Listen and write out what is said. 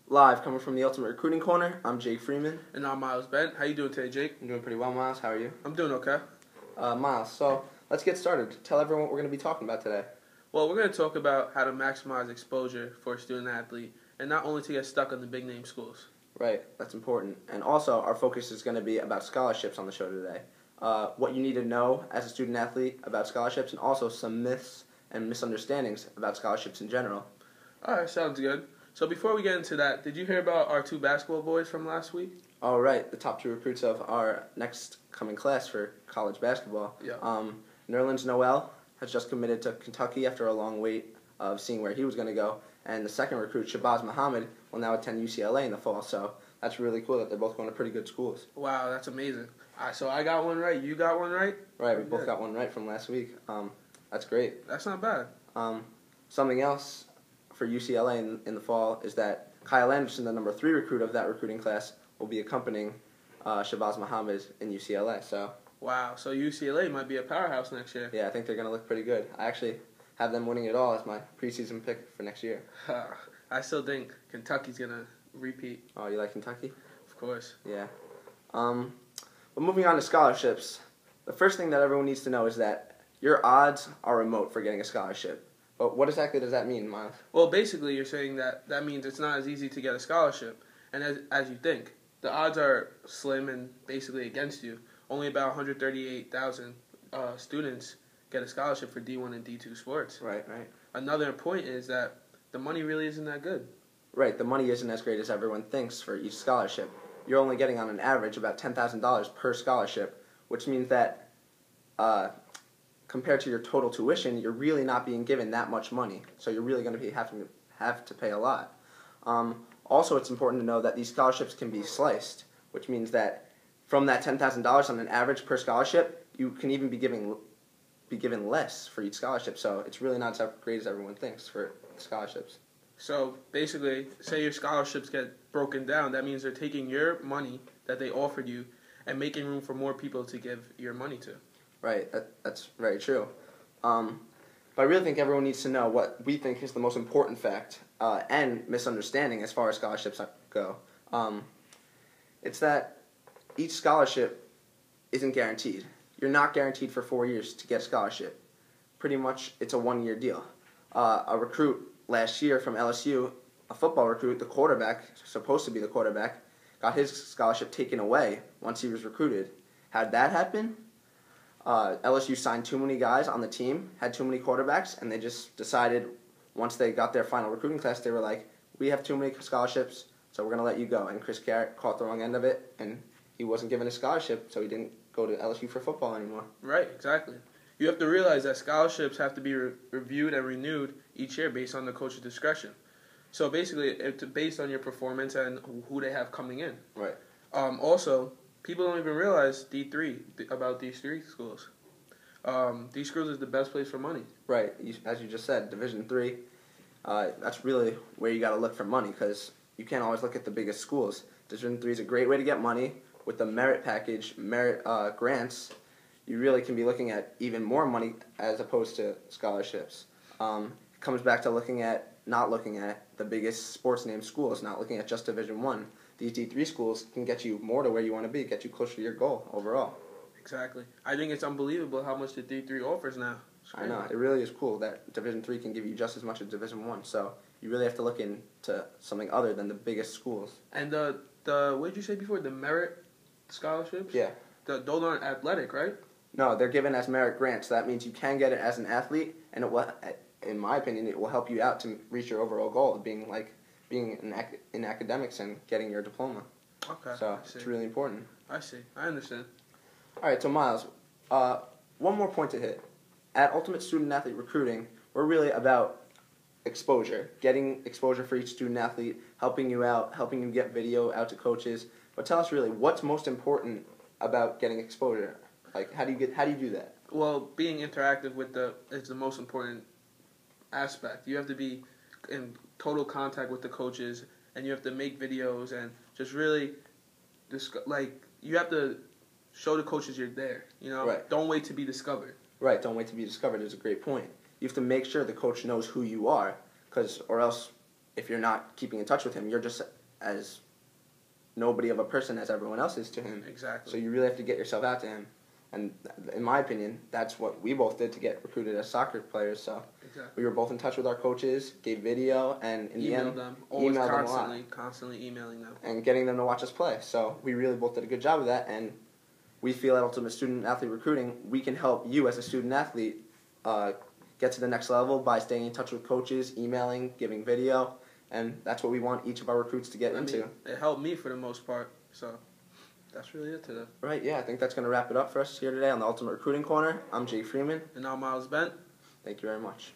Live coming from the Ultimate Recruiting Corner, I'm Jake Freeman. And I'm Miles Bent. How you doing today, Jake? I'm doing pretty well, Miles. How are you? I'm doing okay. Miles, so let's get started. Tell everyone what we're going to be talking about today. Well, we're going to talk about how to maximize exposure for a student athlete, and not only to get stuck in the big name schools. Right, that's important. And also, our focus is going to be about scholarships on the show today. What you need to know as a student athlete about scholarships, and also some myths and misunderstandings about scholarships in general. All right, sounds good. So before we get into that, did you hear about our two basketball boys from last week? All right, the top two recruits of our next coming class for college basketball. Yeah. Nerlens Noel has just committed to Kentucky after a long wait of seeing where he was going to go. And the second recruit, Shabazz Muhammad, will now attend UCLA in the fall. So that's really cool that they're both going to pretty good schools. Wow, that's amazing. All right, so I got one right. You got one right? Right, we both got one right from last week. That's great. That's not bad. Something else for UCLA in the fall is that Kyle Anderson, the number 3 recruit of that recruiting class, will be accompanying Shabazz Muhammad in UCLA. So wow, so UCLA might be a powerhouse next year. yeah, I think they're going to look pretty good. I actually have them winning it all as my preseason pick for next year. I still think Kentucky's going to repeat. Oh, you like Kentucky? Of course. Yeah. But moving on to scholarships, the first thing that everyone needs to know is that your odds are remote for getting a scholarship. But what exactly does that mean, Miles? Well, basically, you're saying that means it's not as easy to get a scholarship, and as you think. The odds are slim and basically against you. Only about 138,000 students get a scholarship for D1 and D2 sports. Right. Another point is that the money really isn't that good. Right, the money isn't as great as everyone thinks for each scholarship. You're only getting on an average about $10,000 per scholarship, which means that compared to your total tuition, you're really not being given that much money. So you're really going to have to pay a lot. Also, it's important to know that these scholarships can be sliced, which means that from that $10,000 on an average per scholarship, you can even be given less for each scholarship. So it's really not as great as everyone thinks for scholarships. So basically, say your scholarships get broken down, that means they're taking your money that they offered you and making room for more people to give your money to. Right, that's very true. But I really think everyone needs to know what we think is the most important fact and misunderstanding as far as scholarships go. It's that each scholarship isn't guaranteed. You're not guaranteed for 4 years to get a scholarship. Pretty much, it's a one-year deal. A recruit last year from LSU, a football recruit, the quarterback, supposed to be the quarterback, got his scholarship taken away once he was recruited. How'd that happen? LSU signed too many guys on the team, had too many quarterbacks, and they just decided once they got their final recruiting class, they were like, we have too many scholarships, so we're going to let you go. And Chris Garrett caught the wrong end of it, and he wasn't given a scholarship, so he didn't go to LSU for football anymore. Right, exactly. You have to realize that scholarships have to be reviewed and renewed each year based on the coach's discretion. So basically, it's based on your performance and who they have coming in. Right. Also, people don't even realize about these three schools. These schools is the best place for money. Right. As you just said, Division III, that's really where you got to look for money because you can't always look at the biggest schools. Division III is a great way to get money. With the merit package, grants, you really can be looking at even more money as opposed to scholarships. It comes back to not looking at the biggest sports name schools, not looking at just Division I. These D3 schools can get you more to where you want to be, get you closer to your goal overall. Exactly. I think it's unbelievable how much the D3 offers now. I know. It really is cool that Division III can give you just as much as Division I. So you really have to look into something other than the biggest schools. And the what did you say before? The merit scholarships? Yeah. Those aren't athletic, right? No, they're given as merit grants. So that means you can get it as an athlete, and it will, in my opinion, it will help you out to reach your overall goal of being in academics and getting your diploma. Okay. So it's really important. I see. I understand. All right, so Miles, one more point to hit. At Ultimate Student Athlete Recruiting, we're really about exposure, getting exposure for each student athlete, helping you out, helping you get video out to coaches. But tell us really, what's most important about getting exposure? Like, how do you do that? Well, being interactive is the most important aspect. You have to be in total contact with the coaches, and you have to make videos and just really, you have to show the coaches you're there. Right. Don't wait to be discovered. Right. Don't wait to be discovered is a great point. You have to make sure the coach knows who you are, or else if you're not keeping in touch with him, you're just as nobody of a person as everyone else is to him. Exactly. So you really have to get yourself out to him. And in my opinion, that's what we both did to get recruited as soccer players. So Exactly. we were both in touch with our coaches, gave video, and in the end, them. Always emailed them a lot. constantly emailing them. And getting them to watch us play. So we really both did a good job of that. And we feel at Ultimate Student Athlete Recruiting, we can help you as a student athlete get to the next level by staying in touch with coaches, emailing, giving video. And that's what we want each of our recruits to get into. It helped me for the most part. So that's really it today. Right, yeah, I think that's going to wrap it up for us here today on the Ultimate Recruiting Corner. I'm Jay Freeman. And now Miles Bent. Thank you very much.